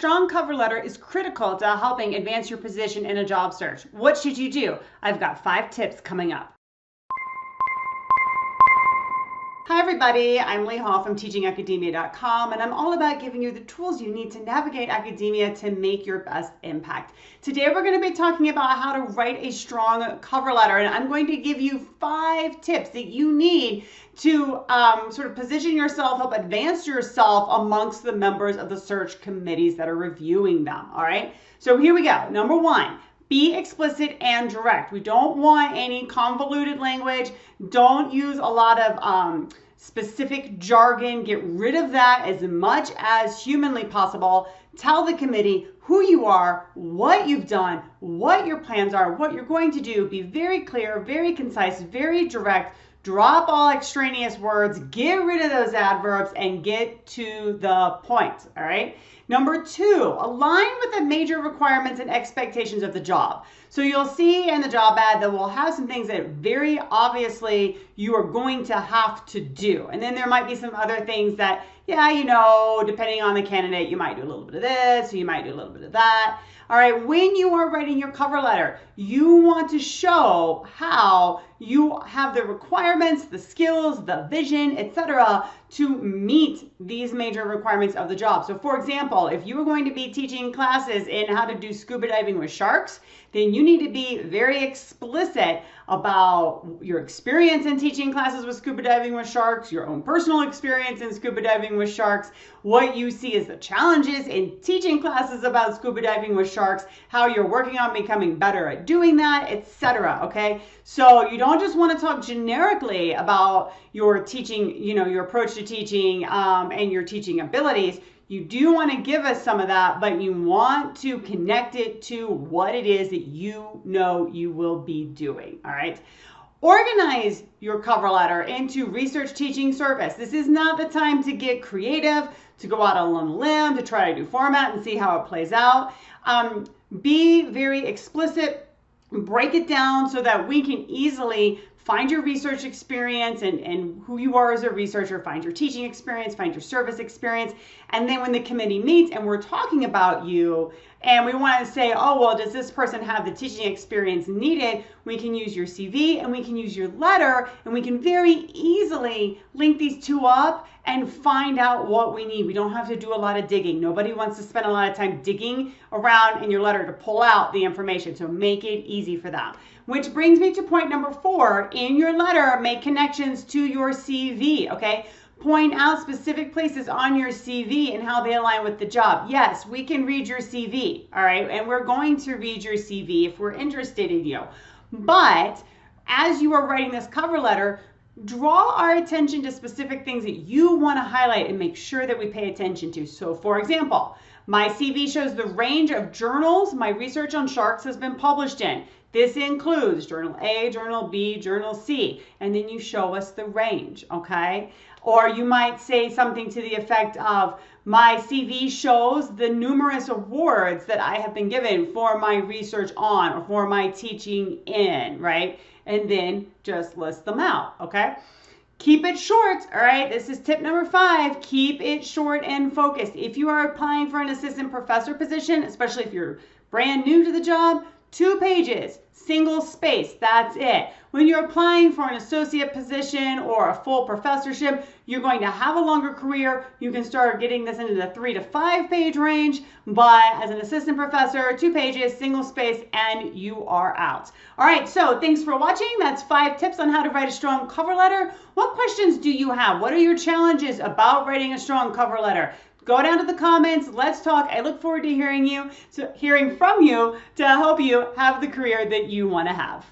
strong cover letter is critical to helping advance your position in a job search. What should you do? I've got 5 tips coming up. Hi everybody, I'm Leigh from teachingacademia.com, and I'm all about giving you the tools you need to navigate academia to make your best impact. Today we're going to be talking about how to write a strong cover letter, and I'm going to give you 5 tips that you need to sort of position yourself, help advance yourself amongst the members of the search committees that are reviewing them. All right, so here we go. Number 1. Be explicit and direct. We don't want any convoluted language. Don't use a lot of specific jargon. Get rid of that as much as humanly possible. Tell the committee who you are, what you've done, what your plans are, what you're going to do. Be very clear, very concise, very direct. Drop all extraneous words, get rid of those adverbs, and get to the point, all right? Number 2, align with the major requirements and expectations of the job. So you'll see in the job ad that we'll have some things that very obviously you are going to have to do. And then there might be some other things that, yeah, you know, depending on the candidate, you might do a little bit of this, or you might do a little bit of that. All right, when you are writing your cover letter, you want to show how you have the requirements, the skills, the vision, etc. to meet these major requirements of the job. So for example, if you were going to be teaching classes in how to do scuba diving with sharks, then you need to be very explicit about your experience in teaching classes with scuba diving with sharks, your own personal experience in scuba diving with sharks, what you see as the challenges in teaching classes about scuba diving with sharks, how you're working on becoming better at doing that, etc. Okay, so you don't just want to talk generically about your teaching, you know, your approach to teaching and your teaching abilities. You do want to give us some of that, but you want to connect it to what it is that you know you will be doing, all right? Organize your cover letter into research teaching service. This is not the time to get creative, to go out on a limb, to try to do format and see how it plays out. Be very explicit, break it down so that we can easily find your research experience and who you are as a researcher, find your teaching experience, find your service experience. And then when the committee meets and we're talking about you and we want to say, oh, well, does this person have the teaching experience needed? We can use your CV and we can use your letter and we can very easily link these two up and find out what we need. We don't have to do a lot of digging. Nobody wants to spend a lot of time digging around in your letter to pull out the information. So make it easy for them. Which brings me to point number 4. In your letter, make connections to your CV, okay? Point out specific places on your CV and how they align with the job. Yes, we can read your CV, all right? And we're going to read your CV if we're interested in you. But as you are writing this cover letter, draw our attention to specific things that you want to highlight and make sure that we pay attention to. So for example, my CV shows the range of journals my research on sharks has been published in. This includes Journal A, Journal B, Journal C, and then you show us the range, okay? Or you might say something to the effect of, my CV shows the numerous awards that I have been given for my research on or for my teaching in, right? And then just list them out, okay? Keep it short, all right? This is tip number 5. Keep it short and focused. If you are applying for an assistant professor position, especially if you're brand new to the job, 2 pages, single space, that's it. When you're applying for an associate position or a full professorship, you're going to have a longer career. You can start getting this into the 3 to 5 page range, but as an assistant professor, 2 pages, single space, and you are out. All right, so thanks for watching. That's 5 tips on how to write a strong cover letter. What questions do you have? What are your challenges about writing a strong cover letter? Go down to the comments. Let's talk. I look forward to hearing from you to help you have the career that you want to have.